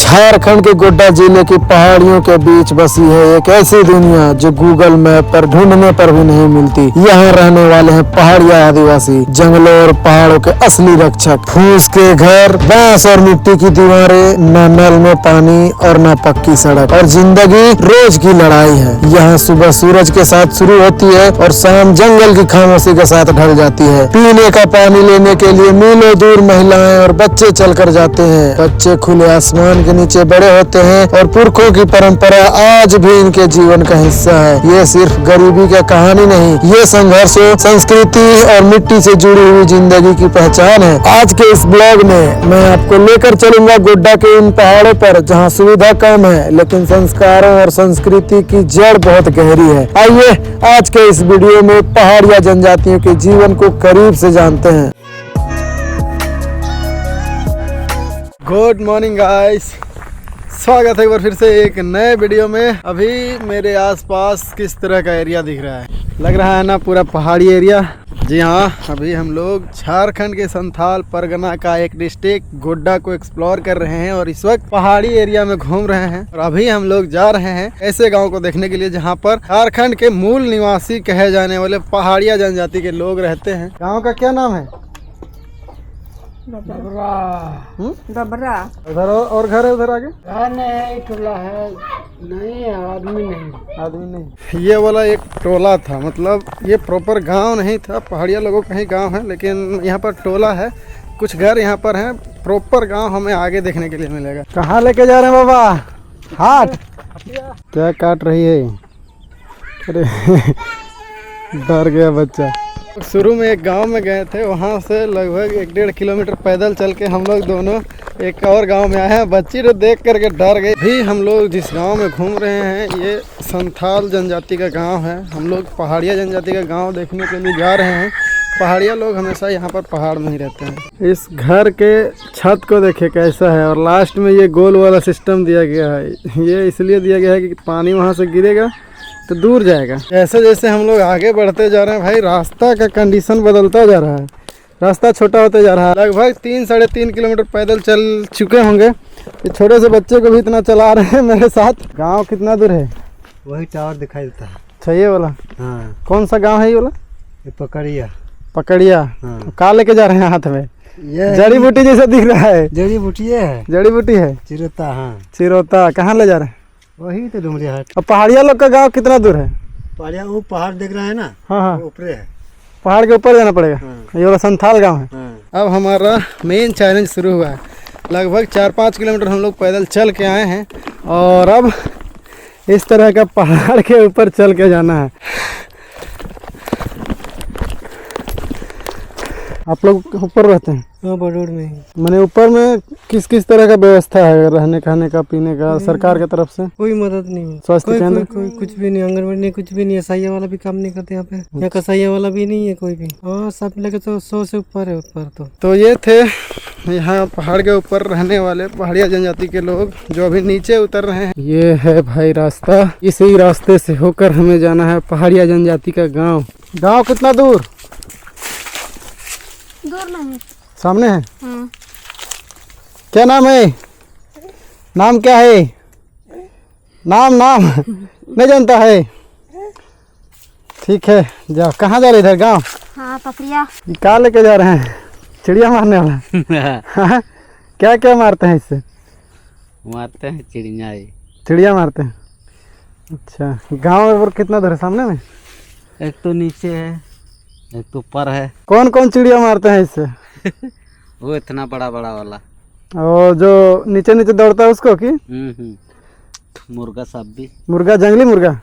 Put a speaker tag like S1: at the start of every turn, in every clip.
S1: झारखंड के गोड्डा जिले की पहाड़ियों के बीच बसी है एक ऐसी दुनिया जो गूगल मैप पर ढूंढने पर भी नहीं मिलती। यहाँ रहने वाले हैं पहाड़िया आदिवासी, जंगलों और पहाड़ों के असली रक्षक। फूस के घर, बांस और मिट्टी की दीवारें, न नल में पानी और न पक्की सड़क, और जिंदगी रोज की लड़ाई है। यहाँ सुबह सूरज के साथ शुरू होती है और शाम जंगल की खामोशी के साथ ढल जाती है। पीने का पानी लेने के लिए मीलों दूर महिलाएं और बच्चे चलकर जाते हैं। बच्चे खुले आसमान के नीचे बड़े होते हैं और पुरखों की परंपरा आज भी इनके जीवन का हिस्सा है। ये सिर्फ गरीबी की कहानी नहीं, ये संघर्षों, संस्कृति और मिट्टी से जुड़ी हुई जिंदगी की पहचान है। आज के इस ब्लॉग में मैं आपको लेकर चलूंगा गोड्डा के इन पहाड़ों पर, जहाँ सुविधा कम है लेकिन संस्कारों और संस्कृति की जड़ बहुत गहरी है। आइए आज के इस वीडियो में पहाड़िया जनजातियों के जीवन को करीब से जानते हैं। गुड मॉर्निंग गाइस, स्वागत है एक बार फिर से एक नए वीडियो में। अभी मेरे आसपास किस तरह का एरिया दिख रहा है, लग रहा है ना पूरा पहाड़ी एरिया। जी हाँ, अभी हम लोग झारखंड के संथाल परगना का एक डिस्ट्रिक्ट गोड्डा को एक्सप्लोर कर रहे हैं और इस वक्त पहाड़ी एरिया में घूम रहे हैं। और अभी हम लोग जा रहे हैं ऐसे गांव को देखने के लिए जहां पर झारखंड के मूल निवासी कहे जाने वाले पहाड़िया जनजाति के लोग रहते हैं। गाँव का क्या नाम है?
S2: डबरा।
S1: उधर और घर है, उधर आगे
S2: घर नहीं, टोला है, नहीं आदमी नहीं।
S1: ये वाला एक टोला था, मतलब ये प्रॉपर गांव नहीं था। पहाड़िया लोगों का ही गांव है लेकिन यहाँ पर टोला है, कुछ घर यहाँ पर हैं। प्रॉपर गांव हमें आगे देखने के लिए मिलेगा। कहाँ लेके जा रहे हैं बाबा? हाट क्या काट रही है? अरे डर गया बच्चा। शुरू में एक गांव में गए थे, वहां से लगभग 1-1.5 किलोमीटर पैदल चल के हम लोग दोनों एक और गांव में आए हैं। बच्ची तो देख करके डर गई। भी हम लोग जिस गांव में घूम रहे हैं ये संथाल जनजाति का गांव है। हम लोग पहाड़िया जनजाति का गांव देखने के लिए जा रहे हैं। पहाड़िया लोग हमेशा यहाँ पर पहाड़ में ही रहते हैं। इस घर के छत को देखिए कैसा है, और लास्ट में ये गोल वाला सिस्टम दिया गया है। ये इसलिए दिया गया है कि पानी वहाँ से गिरेगा तो दूर जाएगा। जैसे जैसे हम लोग आगे बढ़ते जा रहे हैं भाई, रास्ता का कंडीशन बदलता जा रहा है, रास्ता छोटा होते जा रहा है। लगभग 3-3.5 किलोमीटर पैदल चल चुके होंगे। ये छोटे से बच्चे को भी इतना चला रहे हैं मेरे साथ। गांव कितना दूर है?
S2: वही टावर दिखाई देता है।
S1: अच्छा ये वाला?
S2: हाँ।
S1: कौन सा गांव है ये वाला?
S2: ये पकड़िया।
S1: पकड़िया।
S2: हाँ।
S1: कहाँ लेके जा रहे हैं हाथ में?
S2: ये
S1: जड़ी बूटी जैसा दिख रहा है।
S2: जड़ी बूटी है।
S1: जड़ी बूटी है?
S2: चिरोता। हाँ
S1: चिरोता। कहाँ ले जा रहे हैं?
S2: वही तो डुमरिया हाट।
S1: अब पहाड़िया लोग का गांव कितना दूर है?
S2: पहाड़िया वो पहाड़ देख रहा है ना?
S1: हाँ हाँ,
S2: ऊपर है,
S1: पहाड़ के ऊपर जाना पड़ेगा।
S2: हाँ।
S1: ये वाला संथाल गांव है।
S2: हाँ।
S1: अब हमारा मेन चैलेंज शुरू हुआ है। लगभग 4-5 किलोमीटर हम लोग पैदल चल के आए हैं और अब इस तरह का पहाड़ के ऊपर चल के जाना है। आप लोग ऊपर रहते हैं?
S2: हाँ, बड़ोड़ में।
S1: मैंने ऊपर में किस किस तरह का व्यवस्था है, रहने खाने का, पीने का, सरकार की तरफ से?
S2: कोई मदद नहीं,
S1: स्वास्थ्य केंद्र
S2: कोई कुछ भी नहीं, आंगनबाड़ी नहीं, कुछ भी नहीं है। सैया वाला भी काम नहीं करते यहाँ पे। यहाँ का सैया वाला भी नहीं है कोई भी। और सब लगे तो 100 से ऊपर है ऊपर। तो
S1: ये थे यहाँ पहाड़ के ऊपर रहने वाले पहाड़िया जनजाति के लोग जो अभी नीचे उतर रहे हैं। ये है भाई रास्ता, इसी रास्ते से होकर हमें जाना है पहाड़िया जनजाति का गाँव। गाँव कितना दूर?
S3: दूर नहीं,
S1: सामने है।
S3: हाँ।
S1: क्या नाम है? नाम क्या है? नाम नहीं जानता है? ठीक है, जाओ। कहाँ जा रहे इधर गाँव?
S3: हाँ, पकड़िया।
S1: कहाँ लेके जा रहे हैं? चिड़िया मारने वाला? हाँ? क्या क्या मारते हैं इससे?
S2: मारते हैं चिड़िया।
S1: चिड़िया मारते हैं। अच्छा, गाँव और कितना दूर है? सामने में
S2: एक तो नीचे है, एक तो ऊपर है।
S1: कौन कौन चिड़िया मारते हैं इससे?
S2: वो इतना बड़ा बड़ा वाला,
S1: और जो नीचे नीचे दौड़ता है उसको की?
S2: मुर्गा सब भी।
S1: मुर्गा, जंगली मुर्गा।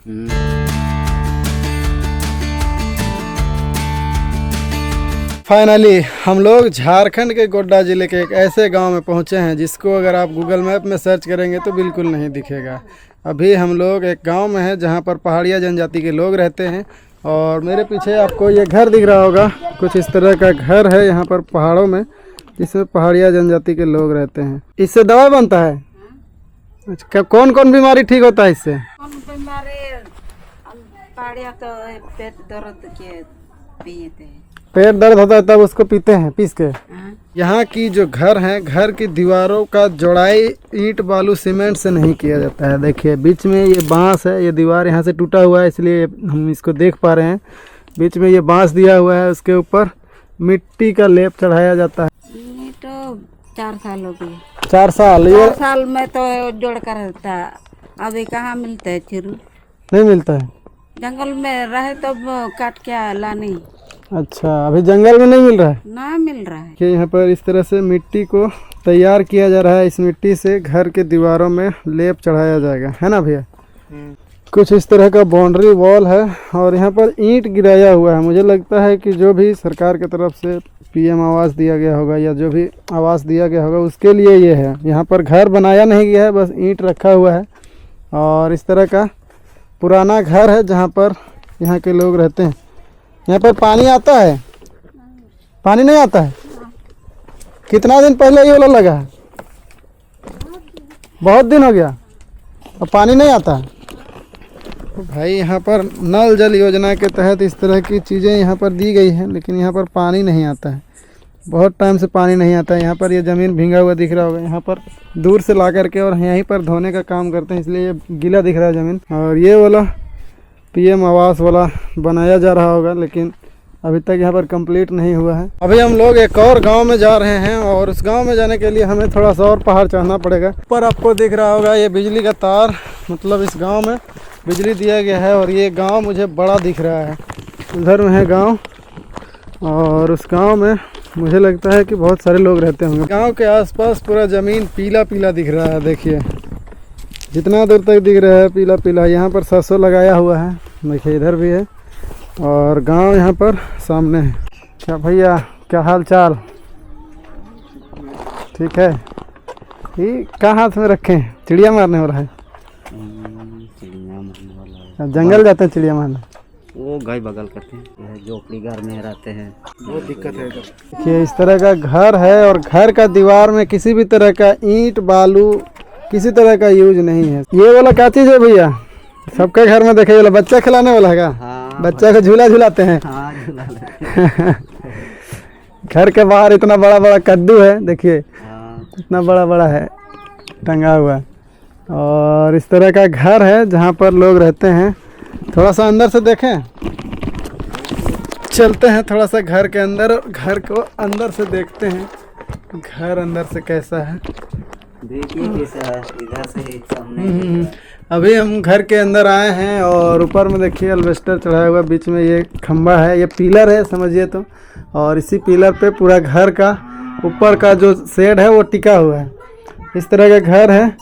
S1: फाइनली हम लोग झारखंड के गोड्डा जिले के एक ऐसे गांव में पहुंचे हैं जिसको अगर आप गूगल मैप में सर्च करेंगे तो बिल्कुल नहीं दिखेगा। अभी हम लोग एक गांव में हैं जहां पर पहाड़िया जनजाति के लोग रहते हैं। और मेरे पीछे आपको ये घर दिख रहा होगा, कुछ इस तरह का घर है यहाँ पर पहाड़ों में, जिसमें पहाड़िया जनजाति के लोग रहते हैं। इससे दवा बनता है? अच्छा, कौन कौन बीमारी ठीक होता है इससे?
S4: बीमारी पहाड़िया तो पेट दर्द के पिए थे।
S1: पेट दर्द होता है तब उसको पीते हैं पीस के।
S3: हाँ।
S1: यहाँ की जो घर है, घर की दीवारों का जोड़ाई ईंट बालू सीमेंट से नहीं किया जाता है। देखिए बीच में ये बांस है, ये दीवार यहाँ से टूटा हुआ है इसलिए हम इसको देख पा रहे हैं। बीच में ये बांस दिया हुआ है, उसके ऊपर मिट्टी का लेप चढ़ाया जाता है।
S3: ये तो 4 साल हो गए।
S1: 4 साल? ये
S3: 4 साल में तो जोड़ कर रहता, अभी कहाँ मिलता है चिरू,
S1: नहीं मिलता है।
S3: जंगल में रहे तो काट के लानी।
S1: अच्छा, अभी जंगल में नहीं मिल रहा है
S3: ना मिल रहा है।
S1: कि यहाँ पर इस तरह से मिट्टी को तैयार किया जा रहा है। इस मिट्टी से घर के दीवारों में लेप चढ़ाया जाएगा, है ना भैया? कुछ इस तरह का बाउंड्री वॉल है और यहाँ पर ईंट गिराया हुआ है। मुझे लगता है कि जो भी सरकार की तरफ से पीएम आवास दिया गया होगा या जो भी आवास दिया गया होगा उसके लिए ये है। यहाँ पर घर बनाया नहीं गया है, बस ईंट रखा हुआ है। और इस तरह का पुराना घर है जहाँ पर यहाँ के लोग रहते हैं। यहाँ पर पानी आता है? पानी नहीं आता है? कितना दिन पहले ये वाला लगा है? बहुत दिन हो गया और पानी नहीं आता है। तो भाई यहाँ पर नल जल योजना के तहत इस तरह की चीज़ें यहाँ पर दी गई हैं, लेकिन यहाँ पर पानी नहीं आता है। बहुत टाइम से पानी नहीं आता है। यहाँ पर ये ज़मीन भींगा हुआ दिख रहा होगा। यहाँ पर दूर से ला करके और यहीं पर धोने का काम करते हैं, इसलिए ये गीला दिख रहा है ज़मीन। और ये वाला पीएम आवास वाला बनाया जा रहा होगा, लेकिन अभी तक यहाँ पर कंप्लीट नहीं हुआ है। अभी हम लोग एक और गांव में जा रहे हैं और उस गांव में जाने के लिए हमें थोड़ा सा और पहाड़ चढ़ना पड़ेगा। पर आपको दिख रहा होगा ये बिजली का तार, मतलब इस गांव में बिजली दिया गया है। और ये गांव मुझे बड़ा दिख रहा है। उधर में है गांव और उस गांव में मुझे लगता है कि बहुत सारे लोग रहते होंगे। गांव के आसपास पूरा ज़मीन पीला पीला दिख रहा है। देखिए जितना दूर तक दिख रहा है पीला पीला। यहाँ पर सरसों लगाया हुआ है, देखिए इधर भी है। और गांव यहाँ पर सामने है। क्या भैया, क्या हाल चाल? ठीक है। ये कहाँ हाथ में रखे हैं? चिड़िया मारने वाला है?
S4: चिड़िया मारने वाला है।
S1: जंगल जाते हैं चिड़िया मारने?
S4: वो गाय बगल करते हैं, यह झोपड़ी घर में रहते हैं, बहुत दिक्कत है इधर।
S1: देखिए इस तरह का घर है और घर का दीवार में किसी भी तरह का ईंट बालू किसी तरह का यूज नहीं है। ये वाला क्या चीज़ है भैया? सबके घर में देखे वाला बच्चा खिलाने वाला है?
S4: हाँ,
S1: बच्चा को झूला झुलाते हैं।
S4: हाँ, झूला लेते
S1: घर के बाहर इतना बड़ा बड़ा कद्दू है, देखिए
S4: हाँ।
S1: इतना बड़ा बड़ा है टंगा हुआ। और इस तरह का घर है जहाँ पर लोग रहते हैं। थोड़ा सा अंदर से देखें, चलते हैं थोड़ा सा घर के अंदर और घर को अंदर से देखते हैं घर अंदर से कैसा है।
S4: देखिए कैसा है इधर से सामने।
S1: अभी हम घर के अंदर आए हैं और ऊपर में देखिए अल्वेस्टर चढ़ाया हुआ, बीच में ये खंबा है, ये पिलर है समझिए तो। और इसी पिलर पे पूरा घर का ऊपर का जो शेड है वो टिका हुआ है। इस तरह का घर है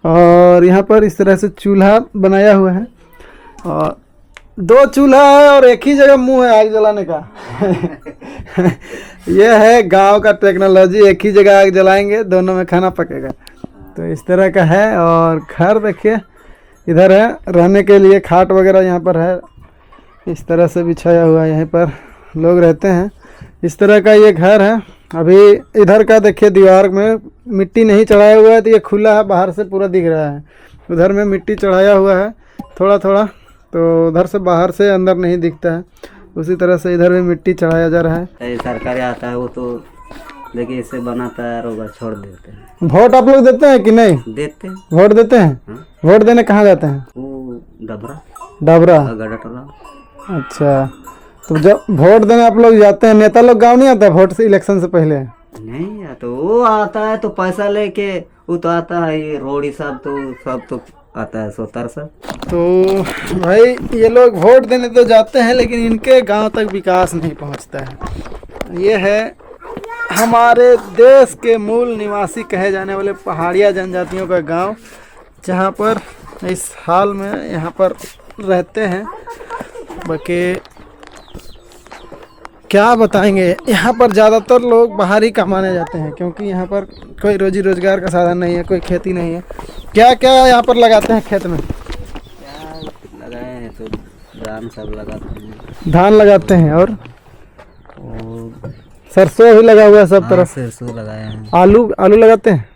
S1: और यहाँ पर इस तरह से चूल्हा बनाया हुआ है। और 2 चूल्हा है और एक ही जगह मुंह है आग जलाने का। यह है गांव का टेक्नोलॉजी, एक ही जगह आग जलाएंगे, दोनों में खाना पकेगा। तो इस तरह का है। और घर देखिए इधर है, रहने के लिए खाट वगैरह यहाँ पर है, इस तरह से बिछाया हुआ है, यहीं पर लोग रहते हैं। इस तरह का ये घर है। अभी इधर का देखिए दीवार में मिट्टी नहीं चढ़ाया हुआ है, तो ये खुला है, बाहर से पूरा दिख रहा है। उधर में मिट्टी चढ़ाया हुआ है थोड़ा थोड़ा, तो उधर से बाहर से अंदर नहीं दिखता है। उसी तरह से इधर भी मिट्टी चढ़ाया जा रहा है।
S4: सरकारी आता है वो तो देखिए इससे बनाता है और छोड़ देते हैं।
S1: वोट आप लोग देते हैं कि नहीं?
S4: देते हैं।
S1: वोट देते हैं?
S4: हाँ।
S1: वोट देने कहाँ जाते हैं?
S4: वो डबरा
S1: डाबरा?
S4: गड़ा टोला।
S1: अच्छा, तो जब वोट देने आप लोग जाते हैं, नेता लोग गांव नहीं आता वोट से इलेक्शन से पहले?
S4: नहीं तो वो आता है तो पैसा लेके वो तो आता है, ये रोड सब तो आता है सोतर सब।
S1: तो भाई ये लोग वोट देने तो जाते हैं लेकिन इनके गांव तक विकास नहीं पहुंचता है। ये है हमारे देश के मूल निवासी कहे जाने वाले पहाड़िया जनजातियों का गांव, जहां पर इस हाल में यहाँ पर रहते हैं। बाकी क्या बताएंगे, यहाँ पर ज़्यादातर लोग बाहर ही कमाने जाते हैं क्योंकि यहाँ पर कोई रोजी रोजगार का साधन नहीं है, कोई खेती नहीं है। क्या क्या यहाँ पर लगाते हैं खेत में?
S4: क्या लगाए हैं तो धान सब लगाते हैं।
S1: धान लगाते हैं और सरसों भी लगा हुआ है सब तरफ।
S4: सरसों लगाए हैं।
S1: आलू लगाते हैं?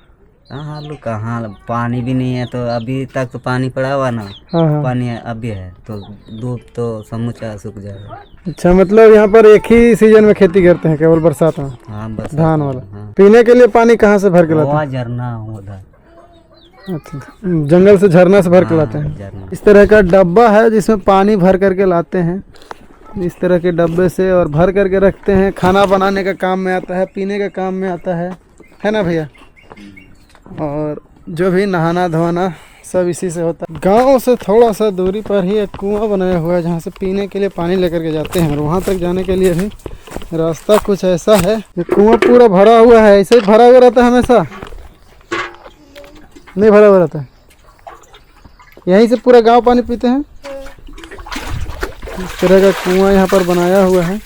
S4: हाँ आलू कहाँ, पानी भी नहीं है तो अभी तक तो पानी पड़ा हुआ ना,
S1: हाँ हाँ।
S4: पानी अभी है तो धूप तो समूचा सूख जाएगा।
S1: अच्छा, मतलब यहाँ पर एक ही सीजन में खेती करते हैं, केवल बरसात में?
S4: हाँ बस
S1: धान वाला।
S4: हाँ।
S1: पीने के लिए पानी कहाँ से भर के लाते
S4: वहाँ झरना उधर।
S1: हैं? अच्छा, जंगल से झरना से भर के लाते हैं।
S4: झरना।
S1: इस तरह का डब्बा है जिसमें पानी भर करके लाते हैं, इस तरह के डब्बे से, और भर करके रखते हैं। खाना बनाने का काम में आता है, पीने का काम में आता है ना भैया? और जो भी नहाना धोना सब इसी से होता है। गांव से थोड़ा सा दूरी पर ही एक कुआं बनाया हुआ है जहां से पीने के लिए पानी लेकर के जाते हैं, और वहां तक जाने के लिए भी रास्ता कुछ ऐसा है। ये कुआं पूरा भरा हुआ है, ऐसे ही भरा हुआ रहता है हमेशा? नहीं भरा हुआ रहता है? यहीं से पूरा गांव पानी पीते हैं? इस तरह का कुआं यहाँ पर बनाया हुआ है,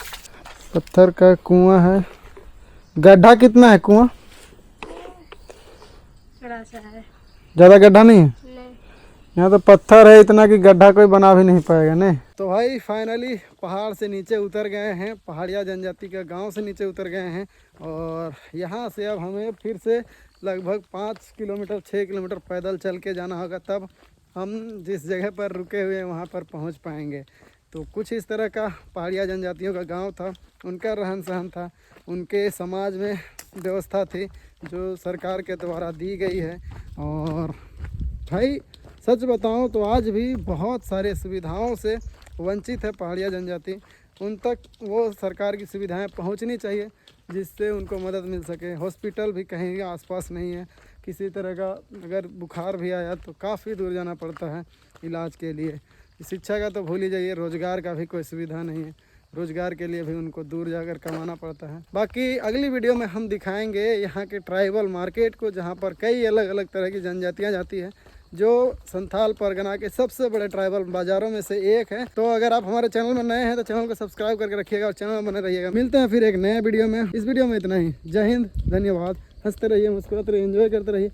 S1: पत्थर का कुआं है। गड्ढा कितना है कुआं? ज़्यादा गड्ढा नहीं है? यहाँ तो पत्थर है इतना कि गड्ढा कोई बना भी नहीं पाएगा। नहीं तो भाई फाइनली पहाड़ से नीचे उतर गए हैं, पहाड़िया जनजाति का गांव से नीचे उतर गए हैं, और यहाँ से अब हमें फिर से लगभग 5 किलोमीटर 6 किलोमीटर पैदल चल के जाना होगा, तब हम जिस जगह पर रुके हुए हैं वहाँ पर पहुँच पाएंगे। तो कुछ इस तरह का पहाड़िया जनजातियों का गांव था, उनका रहन सहन था, उनके समाज में व्यवस्था थी जो सरकार के द्वारा दी गई है। और भाई सच बताऊं तो आज भी बहुत सारे सुविधाओं से वंचित है पहाड़िया जनजाति। उन तक वो सरकार की सुविधाएं पहुंचनी चाहिए जिससे उनको मदद मिल सके। हॉस्पिटल भी कहीं आसपास नहीं है, किसी तरह का अगर बुखार भी आया तो काफ़ी दूर जाना पड़ता है इलाज के लिए। शिक्षा का तो भूल ही जाइए, रोज़गार का भी कोई सुविधा नहीं है, रोज़गार के लिए भी उनको दूर जाकर कमाना पड़ता है। बाकी अगली वीडियो में हम दिखाएंगे यहाँ के ट्राइबल मार्केट को, जहाँ पर कई अलग अलग तरह की जनजातियाँ जाती है, जो संथाल परगना के सबसे बड़े ट्राइबल बाज़ारों में से एक है। तो अगर आप हमारे चैनल में नए हैं तो चैनल को सब्सक्राइब करके रखिएगा और चैनल में बने रहिएगा। मिलते हैं फिर एक नए वीडियो में। इस वीडियो में इतना ही। जय हिंद, धन्यवाद। हंसते रहिए, मुस्कुराते रहिए, एंजॉय करते रहिए।